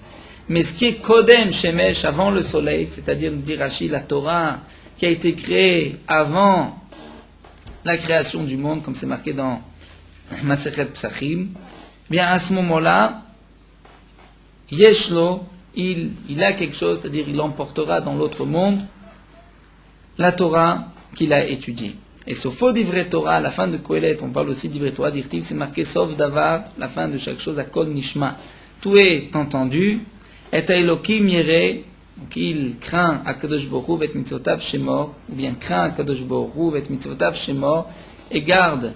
Mais ce qui est Kodem Shemesh, avant le soleil, c'est-à-dire, nous dit Rashi, la Torah, qui a été créée avant la création du monde, comme c'est marqué dans Masechet Psachim, bien à ce moment-là, Yeshlo, il a quelque chose, c'est-à-dire il emportera dans l'autre monde la Torah qu'il a étudiée. Et ce faux d'ivret Torah, à la fin de Kohelet, on parle aussi d'ivret Torah, d'Irtiv, c'est marqué sauf davar, la fin de chaque chose, à Kol Nishma. Tout est entendu. Et Elohim Yere, donc il craint Akadosh Baruch Hu vet mitzvotav shemor, ou bien craint Akadosh Baruch Hu vet mitzvotav shemor, et garde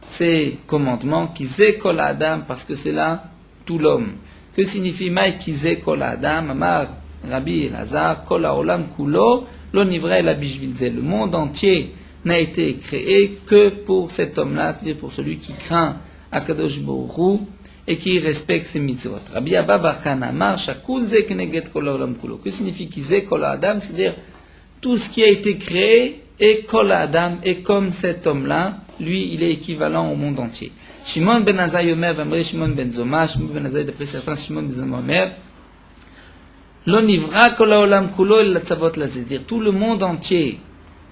ses commandements, qui zé kol adam, parce que c'est là tout l'homme. Que signifie Maï qui zé kol adam? Amar Rabbi Elazar, kol haolam kulo, lo nivra el bishvil zeh. Le monde entier n'a été créé que pour cet homme-là, c'est-à-dire pour celui qui craint Akadosh Baruch Hu et qui respecte ses mitzvot. Rabbi Abba bar Kana amar shakul zeh keneged kol haolam kulo. Que signifie ki zeh kol adam? C'est-à-dire tout ce qui a été créé et kol adam, et comme cet homme-là, lui, il est équivalent au monde entier. Shimon ben Azai Omer, Vamre Shimon ben Zoma, Shimon ben Azai, d'après certains, Shimon ben Zoma Omer, Lo nivra kol haolam kulo el latzavot lazeh. C'est-à-dire tout le monde entier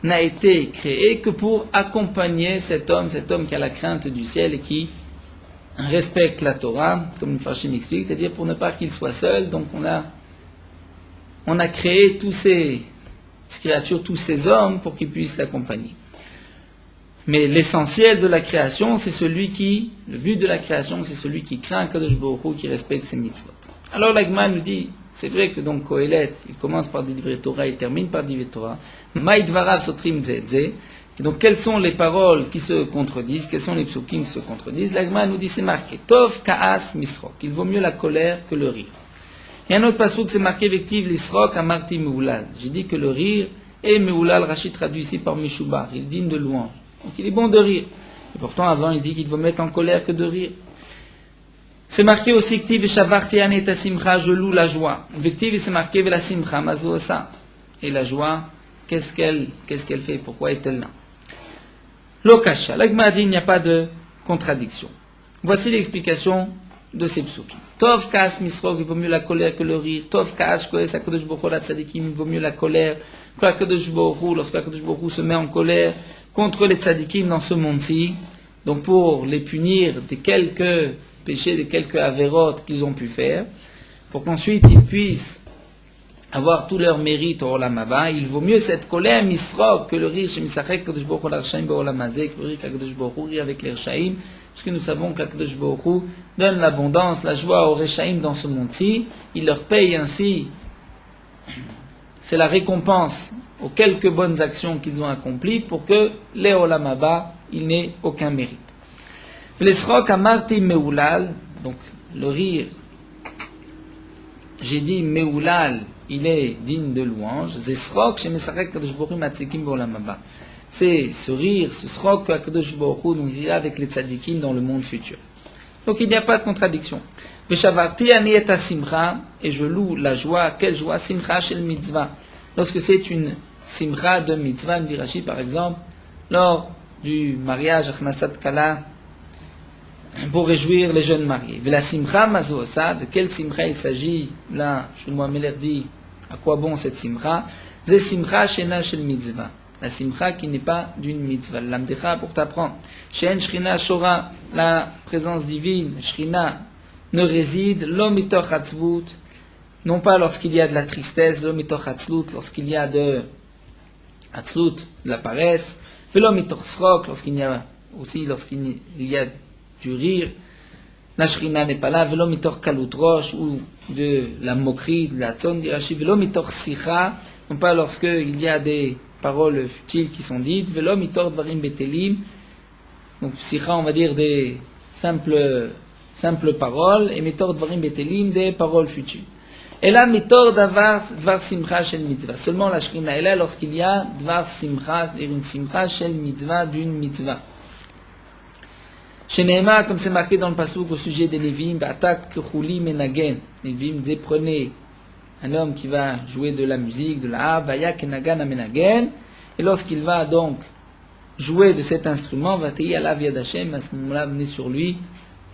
n'a été créé que pour accompagner cet homme qui a la crainte du ciel et qui respecte la Torah, comme le Farshim explique, c'est-à-dire pour ne pas qu'il soit seul. Donc on a créé tous ces créatures, tous ces hommes pour qu'ils puissent l'accompagner. Mais l'essentiel de la création, le but de la création, c'est celui qui craint Kadosh Baruch Hu, qui respecte ses mitzvot. Alors l'Agma nous dit, c'est vrai que donc Kohelet, il commence par des divrei Torah, il termine par des divrei Torah. Maï dvarav sotrim zeh zeh. Et donc quelles sont les paroles qui se contredisent, quels sont les psukim qui se contredisent? L'Agma nous dit, c'est marqué, Tov ka'as misrok. Il vaut mieux la colère que le rire. Et un autre pasuk, c'est marqué, Vektiv l'isrok amarti meulal. J'ai dit que le rire est meulal, Rashi traduit ici par Mishubar, il est digne de louange. Donc il est bon de rire. Et pourtant avant il dit qu'il vaut mettre en colère que de rire. C'est marqué aussi Ktiv et Shavarti Anet Asimcha, je loue la joie. Vektiv c'est marqué Vela Simcha Mazosa. Et la joie, qu'est-ce qu'elle fait? Pourquoi est-elle là? Lokasha, l'Agma dit il n'y a pas de contradiction. Voici l'explication de ces psukim. Tov Kaas Misrok, il vaut mieux la colère que le rire. Tov Kaas Koes Akadosh Baruch Hu la Tzadikim, il vaut mieux la colère que Akadosh Baruch Hu, lorsque Akadosh Baruch Hu se met en colère contre les tzadikim dans ce monde-ci, donc pour les punir des quelques péchés, des quelques avérotes qu'ils ont pu faire, pour qu'ensuite ils puissent avoir tout leur mérite au Olam Haba. Il vaut mieux cette colère misrok que le rire chez Misachek Kadosh Baruch Hu l'Arshaim Ba'olam Hazeh, que le rire Kadosh Baruch Hu rit avec les Rechaim, parce que nous savons qu'Akadosh Baruch Hu donne l'abondance, la joie aux Rechaim dans ce monde-ci. Il leur paye ainsi, c'est la récompense aux quelques bonnes actions qu'ils ont accomplies pour que les Olam Haba, il n'ait aucun mérite. V'lesrok amarti meulal, donc le rire, j'ai dit meulal, il est digne de louange. Zesrok shemesarek kadosh baruch hu matzikim b'olam haba. C'est ce rire, ce srok que Kadosh Baruch Hu nous rira avec les tzadikim dans le monde futur. Donc il n'y a pas de contradiction. V'shavarti ani et simcha, et je loue la joie. Quelle joie? Simcha shel mitzvah. Lorsque c'est une simcha de mitzvah, dit Rashi par exemple, lors du mariage achnasat kala, pour réjouir les jeunes mariés. La simcha mazosa, de quelle simcha il s'agit? Là, Shlomo Ameler dit, à quoi bon cette simcha? C'est simcha shena shel mitzvah. La simcha qui n'est pas d'une mitzvah. L'amdecha pour t'apprendre. Shen shrina shora, la présence divine, shrina, ne réside, lo mitoch hatzvut, non pas lorsqu'il y a de la tristesse, lo mitoch hatzlut, lorsqu'il y a de hatzlut, de la paresse, velo mitoch srok, lorsqu'il y a du rire, la shrina n'est pas là, velo mitoch kalut rosh, ou de la moquerie, de la tzon d'irachi, velo mitoch sicha, non pas lorsqu'il y a des paroles futiles qui sont dites, velo mitoch dvarim betelim, donc sicha on va dire des simples paroles, et mitoch dvarim betelim, des paroles futiles. Et là, mitor dvar simcha shel mitzvah. Seulement la shrina est là lorsqu'il y a dvar simcha, c'est-à-dire une simcha shel mitzvah, d'une mitzvah. Chez Nehema, comme c'est marqué dans le passouk au sujet des Lévim, Batak Kechuli Menagen. Les Lévim disaient, prenez un homme qui va jouer de la musique, de la harpe, Vayak Enagan Amenagen, et lorsqu'il va donc jouer de cet instrument, Vatei Alav Yad Hashem, à ce moment-là, venez sur lui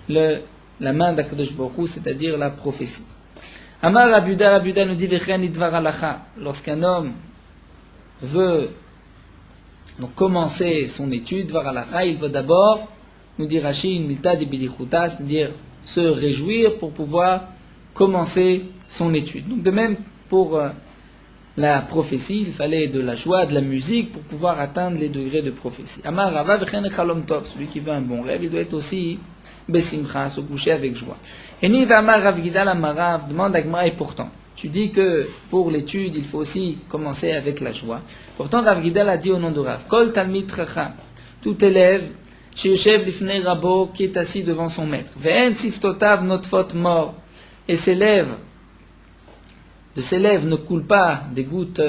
la main d'Akadosh Baruch Hu, c'est-à-dire la prophétie. Amar Rabuda nous dit, Vechen Idvar Alacha. Lorsqu'un homme veut donc commencer son étude, Dvar Alacha, il veut d'abord, nous dit Rashi, une milta de bidichuta, c'est-à-dire se réjouir pour pouvoir commencer son étude. Donc de même pour la prophétie, il fallait de la joie, de la musique pour pouvoir atteindre les degrés de prophétie. Amar Rava v'chen chalom tov, celui qui veut un bon rêve, il doit être aussi besimcha, se coucher avec joie. Eni v'amar Rav Gidal amarav, demande à Gmara, et pourtant, tu dis que pour l'étude, il faut aussi commencer avec la joie. Pourtant, Rav Gidal a dit au nom de Rav, Kol talmid chacham, tout élève chez Yoshev Lifnei Rabo, qui est assis devant son maître. Ve'en siftotav notfot mort. Et ses lèvres ne coulent pas des gouttes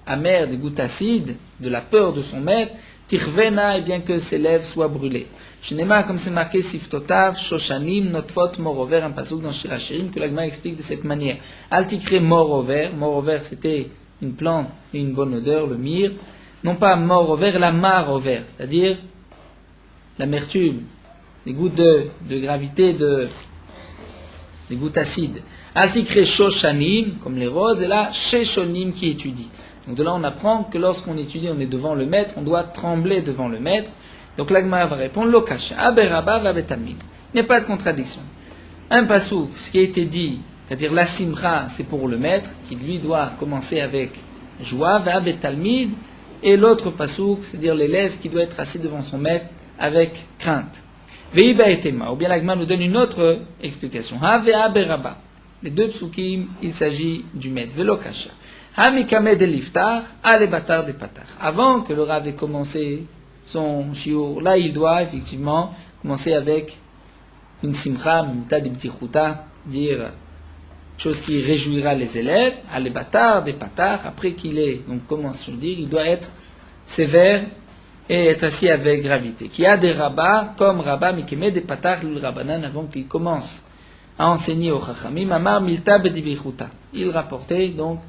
amères, des gouttes acides, de la peur de son maître. Tirvena, et bien que ses lèvres soient brûlées. Shnema, comme c'est marqué, siftotav, shoshanim, notfot morover, un passouk dans Shir Hashirim, que l'Agma explique de cette manière. Altikre morover, morover c'était une plante et une bonne odeur, le myrrhe. Non pas morover, la marover, c'est-à-dire l'amertume, des gouttes de gravité, des gouttes acides. Altikre shoshanim, comme les roses, et là, sheshonim qui étudie. Donc de là, on apprend que lorsqu'on étudie, on est devant le maître, on doit trembler devant le maître. Donc l'Agma va répondre, Lokasha, Aberaba va betalmid. Il n'y a pas de contradiction. Un pasouk, ce qui a été dit, c'est-à-dire la simcha, c'est pour le maître, qui lui doit commencer avec joie, va betalmid, et l'autre pasouk, c'est-à-dire l'élève qui doit être assis devant son maître, avec crainte. Veiba et Tema, ou bien l'Agma nous donne une autre explication. Ha vea beraba. Les deux psukim, il s'agit du maître. Velokasha. Ha mikame de liftar, ale batar de patar. Avant que le Rav ait commencé son shiur, là il doit effectivement commencer avec une simcha, une ta de btichuta, dire chose qui réjouira les élèves, ale batar de patar. Après qu'il ait donc commencé à le dire, il doit être sévère et être assis avec gravité. Qui a des rabbins, comme Rabba Mikeme de Patar l'ul Rabbanan, avant qu'il commence à enseigner au Chachamim, Amar Milta Bedibichuta. Il rapportait donc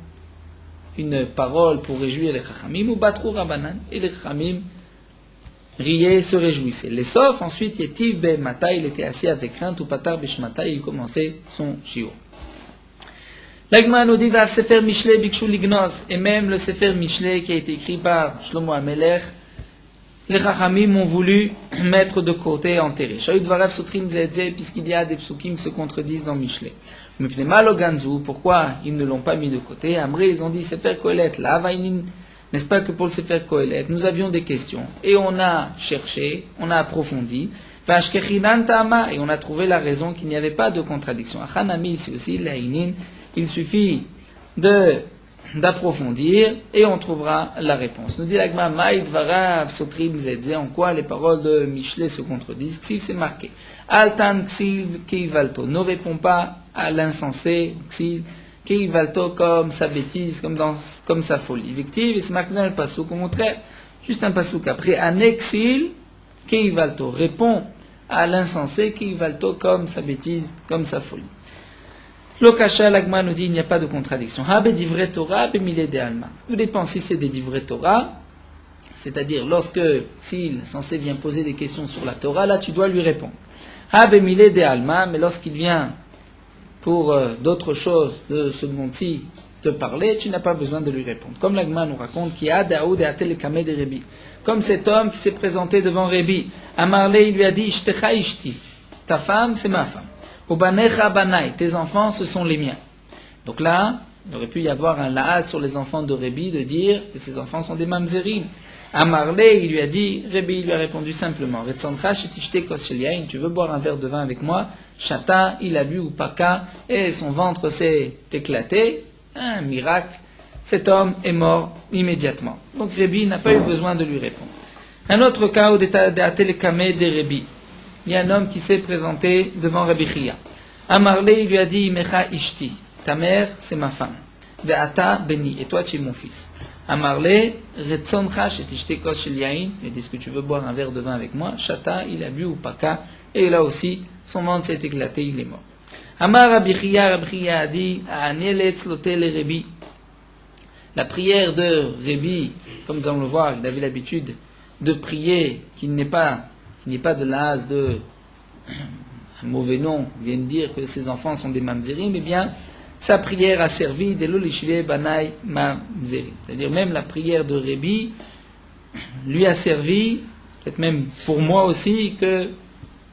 une parole pour réjouir les Chachamim, ou Batrou Rabbanan, et les Chachamim riaient, se réjouissaient. Les sauf, ensuite, Yetiv Be Mata, il était assis avec crainte, ou Patar Beshmata, il commençait son shiur. L'Agma nous dit, Vav Sefer Mishle Bikshu Lignoz, et même le Sefer Mishle qui a été écrit par Shlomo HaMelech, les Chachamim ont voulu mettre de côté, enterrer. Shaïd Varav Sotrim Zedze, puisqu'il y a des psukim qui se contredisent dans Michelet. Mais Maloganzu, pourquoi ils ne l'ont pas mis de côté? Amré, ils ont dit Sefer Kohelet, là, Vainin, n'est-ce pas que pour le Sefer Kohelet, nous avions des questions. Et on a cherché, on a approfondi. Vashkechinan Tama, et on a trouvé la raison qu'il n'y avait pas de contradiction. Achanami, ici aussi, Laïnin, il suffit d'approfondir et on trouvera la réponse. Nous dit l'Agma, Maïd Varav Sotrim Zedze, en quoi les paroles de Michelet se contredisent. Ksiv, c'est marqué. Altan Ksiv Keivalto, ne répond pas à l'insensé, Ksiv Keivalto, comme sa bêtise, comme sa folie. Victive, et c'est marqué dans le passouk, au contraire, juste un passouk après, Anexil Keivalto, répond à l'insensé Keivalto, comme sa bêtise, comme sa folie. Lokasha, l'Agma nous dit il n'y a pas de contradiction. Ha be divrei Torah, be milé de alma. Tout dépend si c'est des divrei Torah, c'est-à-dire lorsque, s'il censé vient poser des questions sur la Torah, là tu dois lui répondre. Ha be milé de alma, mais lorsqu'il vient pour d'autres choses de ce monde-ci te parler, tu n'as pas besoin de lui répondre. Comme l'Agma nous raconte qu'il y a Daoud et Atelekame de Rebi. Comme cet homme qui s'est présenté devant Rebi. Amarle, il lui a dit Ishtecha ishti. Ta femme, c'est ma femme. Ubanecha banai, tes enfants, ce sont les miens. Donc là, il aurait pu y avoir un laad sur les enfants de Rebi de dire que ces enfants sont des mamzerim. Amarle, il lui a dit, Rebi lui a répondu simplement, Retsancha shetishte kos shel yain, tu veux boire un verre de vin avec moi? Chata, il a bu ou paka, et son ventre s'est éclaté. Un miracle, cet homme est mort immédiatement. Donc Rebi n'a pas eu besoin de lui répondre. Un autre cas de Atelekame de Rebi. Il y a un homme qui s'est présenté devant Rabbi Chia. Amarle, il lui a dit, Mecha ishti, ta mère, c'est ma femme. Ve'ata beni, et toi, tu es mon fils. Amarle, retzoncha shetishte kos shel yain, il dit, est-ce que tu veux boire un verre de vin avec moi? Shata, il a bu ou paka, et là aussi, son ventre s'est éclaté, il est mort. Amar Rabbi Chiya a dit, Anieletz lotel Rebi. La prière de Rebi, comme nous allons le voir, il avait l'habitude de prier, qu'il n'est pas de l'as de un mauvais nom, vient de dire que ses enfants sont des mamzerim, eh bien, sa prière a servi de l'olishve banai mamzerim. C'est-à-dire même la prière de Rebi lui a servi, peut-être même pour moi aussi, que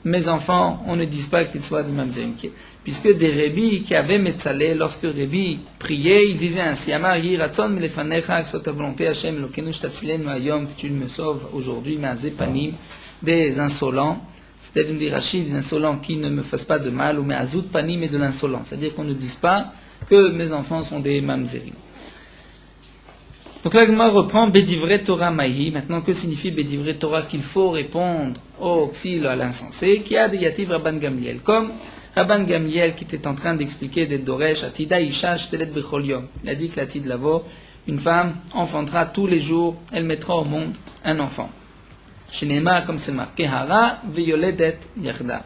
mes enfants, on ne dise pas qu'ils soient des mamzerim. Puisque des Rebi qui avaient Metzalé, lorsque Rebi priait, il disait ainsi, Amar yiratson melefanecha, que soit ta volonté, Hashem, Elokeinu shtatzilenu hayom, que tu me sauves aujourd'hui, ma'azepanim, des insolents, c'est-à-dire des Rachid, des insolents qui ne me fassent pas de mal, ou mais azut panim et de l'insolent, c'est-à-dire qu'on ne dise pas que mes enfants sont des mamzerim. Donc là, Gemara reprend Bedivre Torah Mahi. Maintenant, que signifie Bedivre Torah? Qu'il faut répondre au xil, à l'insensé, qui a des yativ Rabban Gamliel, comme Rabban Gamliel qui était en train d'expliquer des Doresh, Atida Isha Shtelet Bechol Yom. Il a dit que l'Atid Lavo, une femme enfantera tous les jours, elle mettra au monde un enfant. Shenema, comme c'est marqué, Hara Veyoledet Yachdav.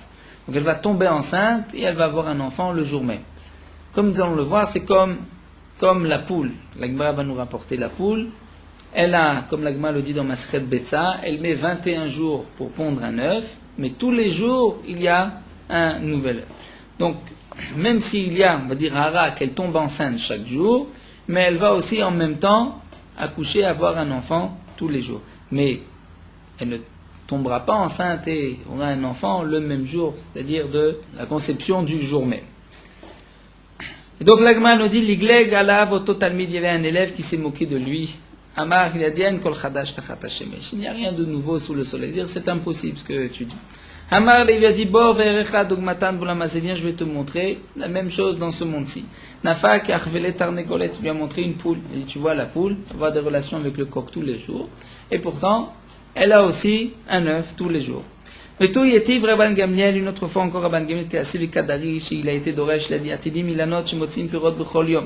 Donc elle va tomber enceinte et elle va avoir un enfant le jour même. Comme nous allons le voir, c'est comme la poule. La Gemara va nous rapporter la poule. Elle a, comme la Gemara le dit dans Masechet Betza, elle met 21 jours pour pondre un œuf, mais tous les jours, il y a un nouvel œuf. Donc, même s'il y a, on va dire, Hara, qu'elle tombe enceinte chaque jour, mais elle va aussi en même temps accoucher, avoir un enfant tous les jours. Mais elle ne tombera pas enceinte et aura un enfant le même jour, c'est-à-dire de la conception du jour même. Et donc l'Agma nous dit, l'Igleg alav au talmid, il y avait un élève qui s'est moqué de lui. Amar, il a dit, kol chadash tachat hashemesh. Il n'y a rien de nouveau sous le soleil. Dire, c'est impossible ce que tu dis. Amar, il a dit, bo verecha dogmatan boulamazé, viens, je vais te montrer la même chose dans ce monde-ci. Nafak achvelet tarnegolet, lui a montré une poule. Il dit, tu vois la poule, avoir des relations avec le coq tous les jours. Et pourtant, elle a aussi un œuf tous les jours. Et tout yetiv Rabban Gamliel, une autre fois encore Rabban Gamliel était assis avec Kadarish, il a été Doresh, il a dit Atidim ilanot shemotzim pirot bechol yom.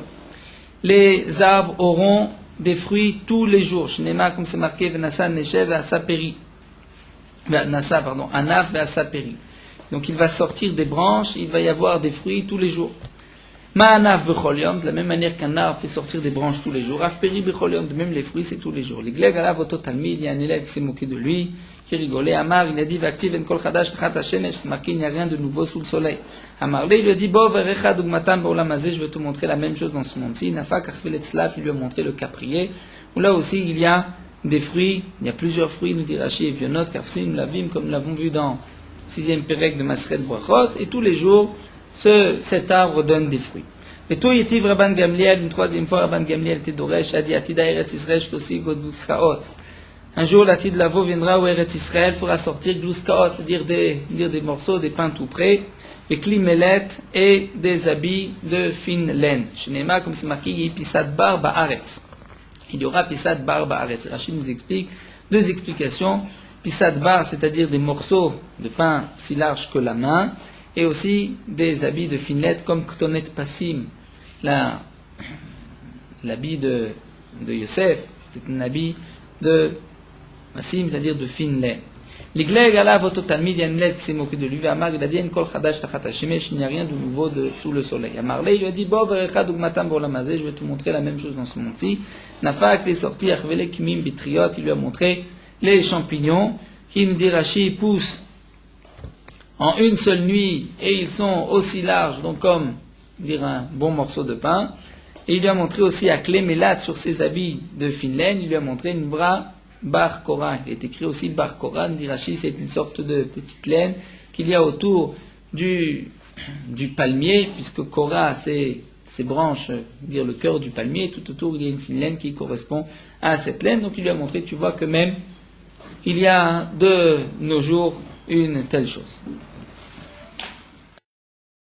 Les arbres auront des fruits tous les jours. Shnema, comme c'est marqué, Venasa neshev ve'asa peri. Venasa, pardon, anaf ve'asa peri. Donc il va sortir des branches, il va y avoir des fruits tous les jours. Ma'anaf bechol yom, de la même manière qu'un arbre fait sortir des branches tous les jours. Af peri bechol yom, de même les fruits c'est tous les jours. L'Igleg alav oto talmid, il y a un élève qui s'est moqué de lui, qui rigolait. Amar, il a dit, Vaktiv en kol chadash tachat hashemesh, c'est marqué, il n'y a rien de nouveau sous le soleil. Amar, il lui a dit, Bo verecha dugmatam ba'olam hazeh, je vais te montrer la même chose dans ce monde-ci. Nafak achvelet tzlaf, il lui a montré le caprier, où là aussi il y a des fruits, il y a plusieurs fruits, nous dit Rashi, Vionot, Kafsim, Lavim, comme nous l'avons vu dans 6e Pérec de Maseret Brachot, et tous les jours, cet arbre donne des fruits. Et tout yetiv Rabban Gamliel, une troisième fois Rabban Gamliel était Doresh, a dit, Atida Eretz Yisrael, shtosi godutskaot. Un jour, la Tid Lavo viendra où Eretz Israël fera sortir glouskaot, c'est-à-dire des morceaux, des pains tout prêts, des klimelet et des habits de fine laine. Shnema, comme c'est marqué, il y a pisat bar ba'aretz. Il y aura pisat bar ba'aretz. Rachid nous explique deux explications. Pisat bar, c'est-à-dire des morceaux de pain si larges que la main, et aussi des habits de fine laine comme ktonet passim. L'habit de Yosef, c'est un habit de Massim, c'est-à-dire de fine laine. L'Igleg alav oto talmid, il y a un élève qui s'est moqué de lui. Amar, il a dit, en kol chadash tachat hashemesh, il n'y a rien de nouveau sous le soleil. Amar, il lui a dit, bo verecha dugmatam ba'olam hazeh, je vais te montrer la même chose dans ce monde-ci. Nafak, les sorties, achvele kimim bitriot, il lui a montré les champignons, qui nous dit Rashi, poussent en une seule nuit, et ils sont aussi larges, donc comme, dire un bon morceau de pain. Et il lui a montré aussi à Clémélat, sur ses habits de fine laine, il lui a montré une bras Bar Korah, il est écrit aussi Bar Korah, dit Rashi, c'est une sorte de petite laine qu'il y a autour du palmier, puisque Korah, c'est ses branches, dire le cœur du palmier, tout autour il y a une fine laine qui correspond à cette laine. Donc il lui a montré, tu vois que même il y a de nos jours une telle chose.